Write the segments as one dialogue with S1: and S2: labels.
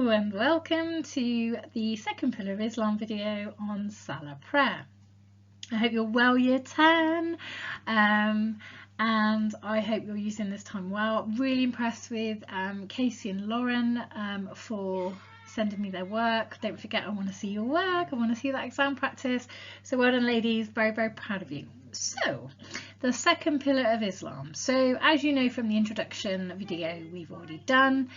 S1: Hello and welcome to the second pillar of Islam video on Salah prayer. I hope you're well, year 10, and I hope you're using this time well. Really impressed with Casey and Lauren for sending me their work. Don't forget, I want to see your work. I want to see that exam practice. So well done, ladies. Very, very proud of you. So the second pillar of Islam. So as you know from the introduction video we've already done,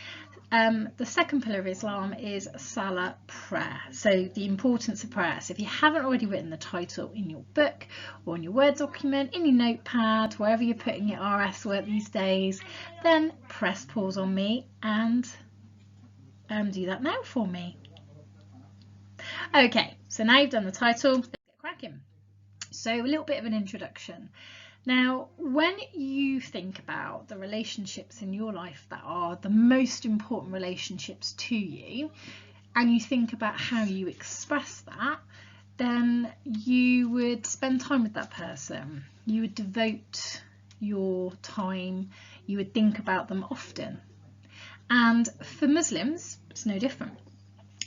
S1: the second pillar of Islam is Salah prayer. So the importance of prayer. So if you haven't already written the title in your book or in your Word document, in your notepad, wherever you're putting your RS work these days, then press pause on me and do that now for me. Okay, so now you've done the title, let's get cracking. So a little bit of an introduction. Now, when you think about the relationships in your life that are the most important relationships to you, and you think about how you express that, then you would spend time with that person. You would devote your time, you would think about them often. And for Muslims, it's no different.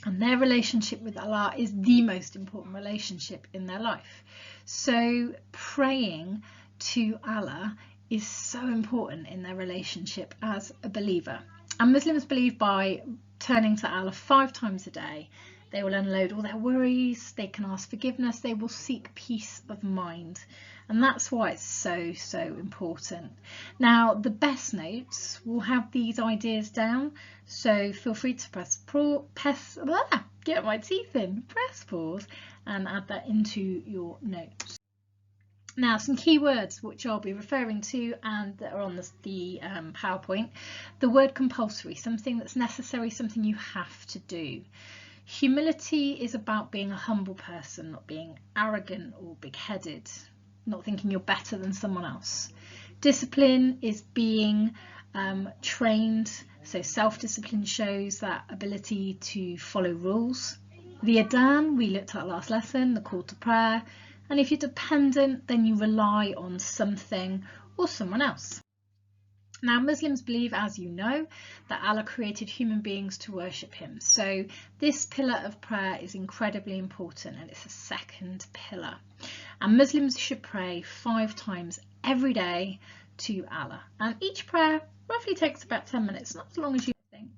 S1: And their relationship with Allah is the most important relationship in their life. So praying to Allah is so important in their relationship as a believer. And Muslims believe by turning to Allah 5 times a day, they will unload all their worries, they can ask forgiveness, they will seek peace of mind. And that's why it's so, so important. Now, the best notes will have these ideas down, so feel free to press pause and add that into your notes. Now, some key words which I'll be referring to and that are on the PowerPoint. The word compulsory, something that's necessary, something you have to do. Humility is about being a humble person, not being arrogant or big-headed, not thinking you're better than someone else. Discipline is being trained, so self-discipline shows that ability to follow rules. The adhan, we looked at last lesson, the call to prayer. And if you're dependent, then you rely on something or someone else. Now, Muslims believe, as you know, that Allah created human beings to worship him. So this pillar of prayer is incredibly important, and it's a second pillar. And Muslims should pray 5 times every day to Allah. And each prayer roughly takes about 10 minutes, not as long as you think.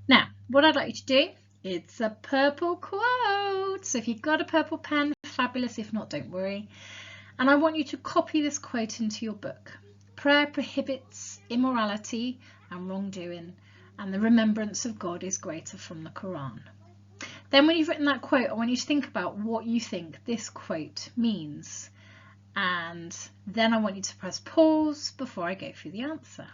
S1: Now, what I'd like you to do, it's a purple quote. So if you've got a purple pen, fabulous. If not, don't worry. And I want you to copy this quote into your book. Prayer prohibits immorality and wrongdoing, and the remembrance of God is greater from the Quran. Then when you've written that quote, I want you to think about what you think this quote means. And then I want you to press pause before I go through the answer.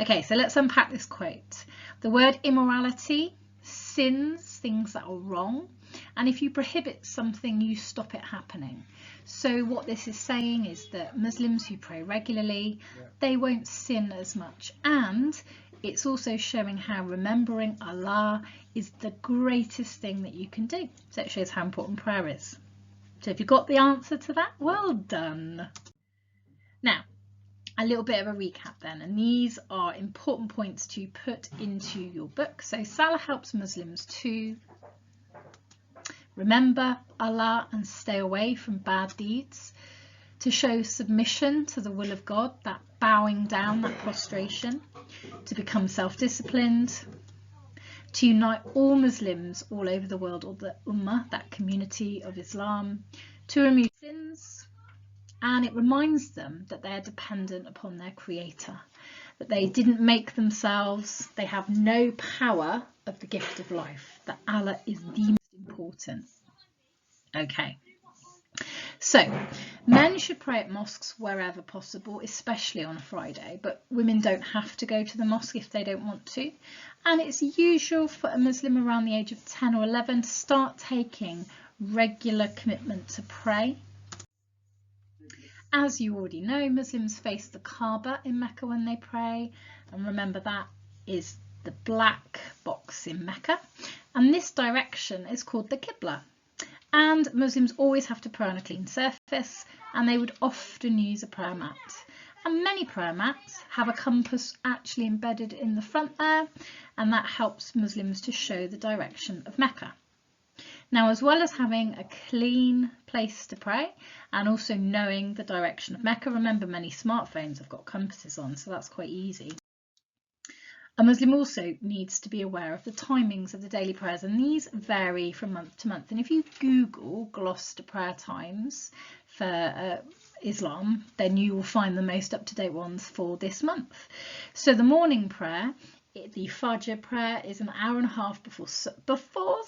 S1: Okay, so let's unpack this quote. The word immorality, sins, things that are wrong. And if you prohibit something, you stop it happening. So what this is saying is that Muslims who pray regularly, they won't sin as much. And it's also showing how remembering Allah is the greatest thing that you can do. So it shows how important prayer is. So if you got the answer to that, well done. Now, a little bit of a recap then, and these are important points to put into your book. So Salah helps Muslims to remember Allah and stay away from bad deeds, to show submission to the will of God, that bowing down, that prostration, to become self-disciplined, to unite all Muslims all over the world, or the Ummah, that community of Islam, to remove sins, and it reminds them that they're dependent upon their Creator, that they didn't make themselves, they have no power of the gift of life, that Allah is the important. Okay, so men should pray at mosques wherever possible, especially on a Friday, but women don't have to go to the mosque if they don't want to. And it's usual for a Muslim around the age of 10 or 11 to start taking regular commitment to pray. As you already know, Muslims face the Kaaba in Mecca when they pray, and remember that is the black box in Mecca, and this direction is called the Qibla. And Muslims always have to pray on a clean surface, and they would often use a prayer mat. And many prayer mats have a compass actually embedded in the front there, and that helps Muslims to show the direction of Mecca. Now, as well as having a clean place to pray and also knowing the direction of Mecca, remember many smartphones have got compasses on, so that's quite easy. A Muslim also needs to be aware of the timings of the daily prayers, and these vary from month to month. And if you Google Gloucester prayer times for Islam, then you will find the most up-to-date ones for this month. So the morning prayer, the Fajr prayer, is an hour and a half before sunrise,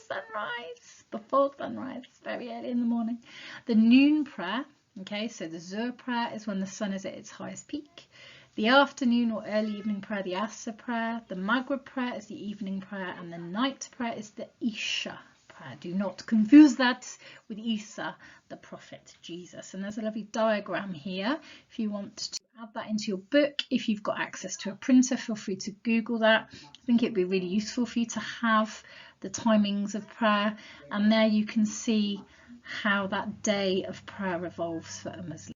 S1: very early in the morning. The noon prayer, okay, so the Zuhr prayer is when the sun is at its highest peak. The afternoon or early evening prayer, the Asr prayer. The Maghrib prayer is the evening prayer, and the night prayer is the Isha prayer. Do not confuse that with Isa, the prophet Jesus. And there's a lovely diagram here if you want to add that into your book. If you've got access to a printer, feel free to Google that. I think it'd be really useful for you to have the timings of prayer, and there you can see how that day of prayer evolves for a Muslim.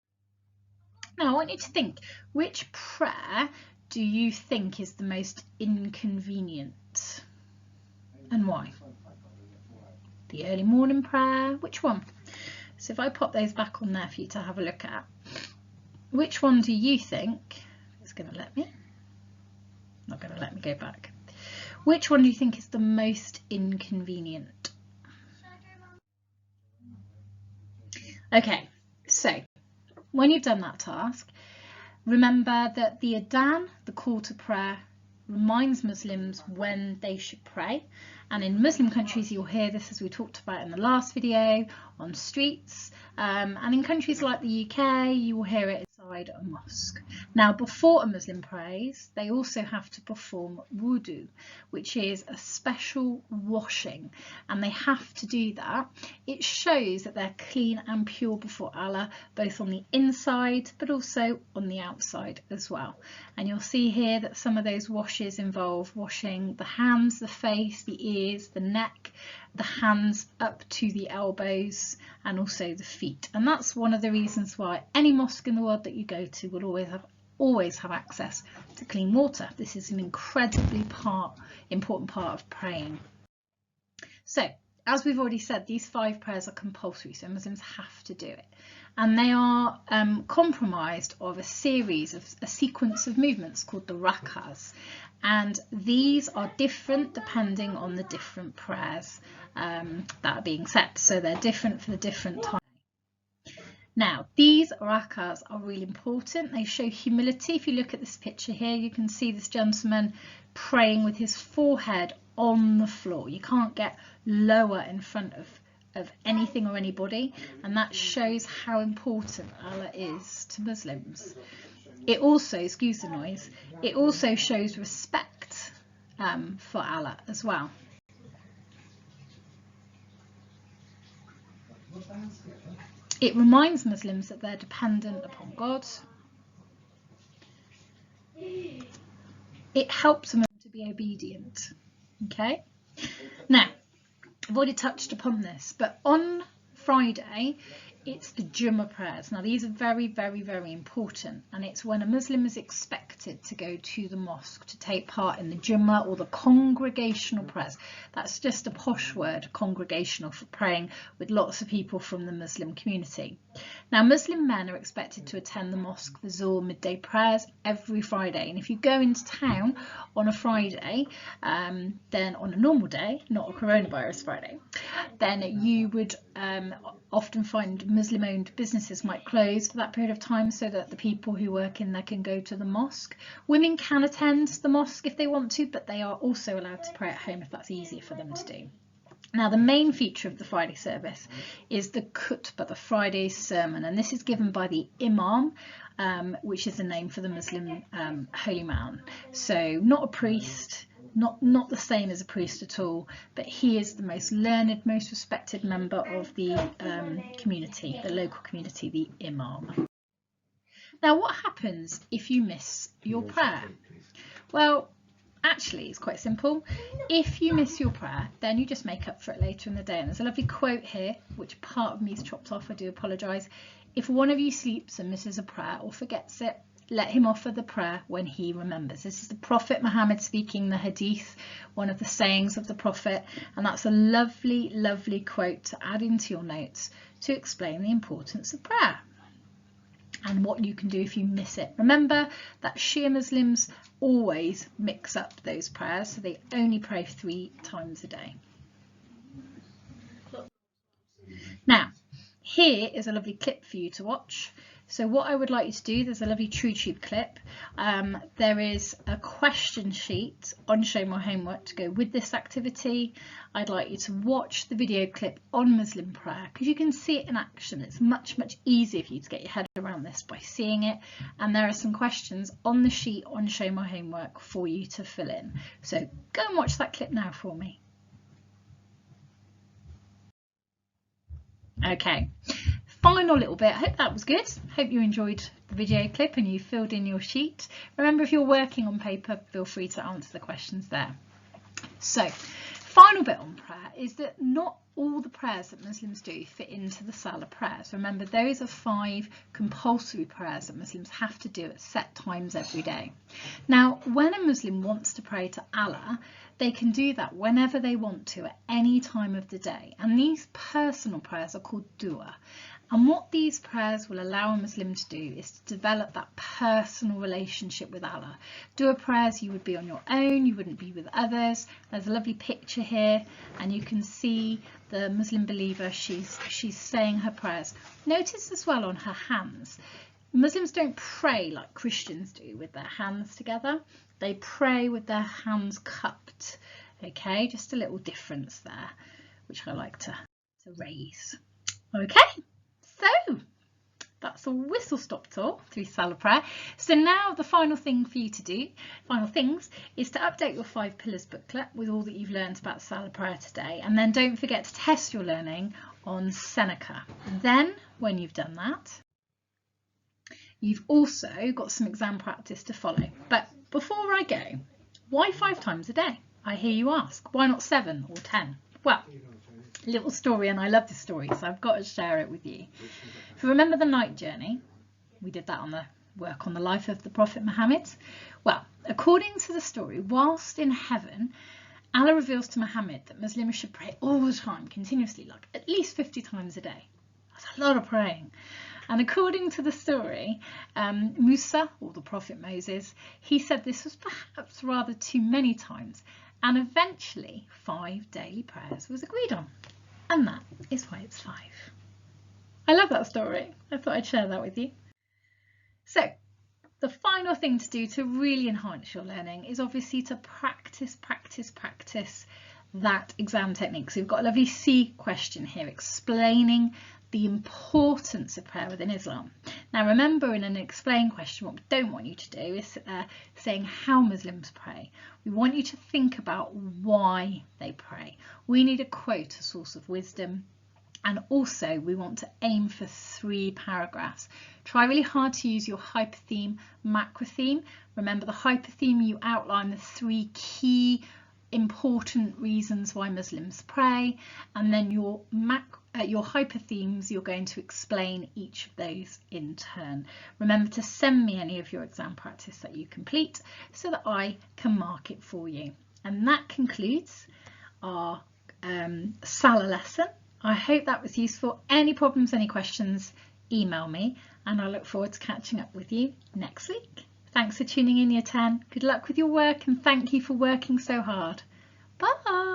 S1: Now I want you to think, which prayer do you think is the most inconvenient and why? The early morning prayer, which one? So if I pop those back on there for you to have a look at, which one do you think, it's going to let me, not going to let me go back, which one do you think is the most inconvenient? Okay, so when you've done that task, remember that the adhan, the call to prayer, reminds Muslims when they should pray. And in Muslim countries, you'll hear this, as we talked about in the last video, on streets. And in countries like the UK, you will hear it inside a mosque. Now, before a Muslim prays, they also have to perform wudu, which is a special washing. And they have to do that. It shows that they're clean and pure before Allah, both on the inside, but also on the outside as well. And you'll see here that some of those washes involve washing the hands, the face, the ears, the neck, the hands up to the elbows, and also the feet. And that's one of the reasons why any mosque in the world that you go to will always have access to clean water. This is an incredibly important part of praying. So, as we've already said, these 5 prayers are compulsory, so Muslims have to do it. And they are comprised of a sequence of movements called the rak'ahs. And these are different depending on the different prayers that are being said. So they're different for the different times. Now, these rak'ahs are really important. They show humility. If you look at this picture here, you can see this gentleman praying with his forehead on the floor. You can't get lower in front of anything or anybody, and that shows how important Allah is to Muslims. It also, excuse the noise, it also shows respect for Allah as well. It reminds Muslims that they're dependent upon God. It helps them to be obedient. Okay? Now, I've already touched upon this, but on Friday, it's the Jummah prayers. Now, these are very, very, very important, and it's when a Muslim is expected to go to the mosque to take part in the Jummah or the congregational prayers. That's just a posh word, congregational, for praying with lots of people from the Muslim community. Now, Muslim men are expected to attend the mosque for Zuhr midday prayers every Friday, and if you go into town on a Friday, then on a normal day, not a coronavirus Friday, then you would often find Muslim-owned businesses might close for that period of time so that the people who work in there can go to the mosque. Women can attend the mosque if they want to, but they are also allowed to pray at home if that's easier for them to do. Now, the main feature of the Friday service is the khutbah, the Friday sermon, and this is given by the imam, which is the name for the Muslim holy man. So not a priest, not the same as a priest at all, but he is the most learned, most respected member of the community, the local community, the imam. Now, what happens if you miss your prayer? Well, actually, it's quite simple. If you miss your prayer, then you just make up for it later in the day. And there's a lovely quote here, which part of me is chopped off, I do apologise. If one of you sleeps and misses a prayer or forgets it, let him offer the prayer when he remembers. This is the Prophet Muhammad speaking the hadith, one of the sayings of the Prophet, and that's a lovely, lovely quote to add into your notes to explain the importance of prayer and what you can do if you miss it. Remember that Shia Muslims always mix up those prayers, so they only pray 3 times a day. Now, here is a lovely clip for you to watch. So what I would like you to do, there's a lovely TrueTube clip. There is a question sheet on Show My Homework to go with this activity. I'd like you to watch the video clip on Muslim prayer because you can see it in action. It's much, much easier for you to get your head around this by seeing it. And there are some questions on the sheet on Show My Homework for you to fill in. So go and watch that clip now for me. Okay. Final little bit. I hope that was good. Hope you enjoyed the video clip and you filled in your sheet. Remember, if you're working on paper, feel free to answer the questions there. So, final bit on prayer is that not all the prayers that Muslims do fit into the Salah prayers. Remember, those are 5 compulsory prayers that Muslims have to do at set times every day. Now, when a Muslim wants to pray to Allah, they can do that whenever they want to at any time of the day. And these personal prayers are called dua. And what these prayers will allow a Muslim to do is to develop that personal relationship with Allah. Dua prayers, you would be on your own, you wouldn't be with others. There's a lovely picture here and you can see the Muslim believer, she's saying her prayers. Notice as well on her hands, Muslims don't pray like Christians do with their hands together. They pray with their hands cupped. Okay, just a little difference there, which I like to raise. Okay. So that's a whistle-stop tour through Salah prayer. So now the final thing for you to do, final things, is to update your 5 pillars booklet with all that you've learned about Salah prayer today. And then don't forget to test your learning on Seneca. Then, when you've done that, you've also got some exam practice to follow. But before I go, why 5 times a day? I hear you ask. Why not 7 or 10? Well, little story, and I love this story, so I've got to share it with you. If you remember the night journey, we did that on the work on the life of the Prophet Muhammad. Well, according to the story, whilst in heaven, Allah reveals to Muhammad that Muslims should pray all the time, continuously, like at least 50 times a day. That's a lot of praying. And according to the story, Musa, or the Prophet Moses, he said this was perhaps rather too many times, and eventually 5 daily prayers was agreed on. And that is why it's 5. I love that story. I thought I'd share that with you. So the final thing to do to really enhance your learning is obviously to practice that exam technique. So we've got a lovely C question here explaining the importance of prayer within Islam. Now remember, in an explain question, what we don't want you to do is sit there saying how Muslims pray. We want you to think about why they pray. We need a quote, a source of wisdom, and also we want to aim for 3 paragraphs. Try really hard to use your hypertheme, macrotheme. Remember, the hypertheme, you outline the 3 key important reasons why Muslims pray, and then your hyperthemes, you're going to explain each of those in turn. Remember to send me any of your exam practice that you complete so that I can mark it for you. And that concludes our Salah lesson. I hope that was useful. Any problems, any questions, email me, and I look forward to catching up with you next week. Thanks for tuning in, Year 10. Good luck with your work and thank you for working so hard. Bye.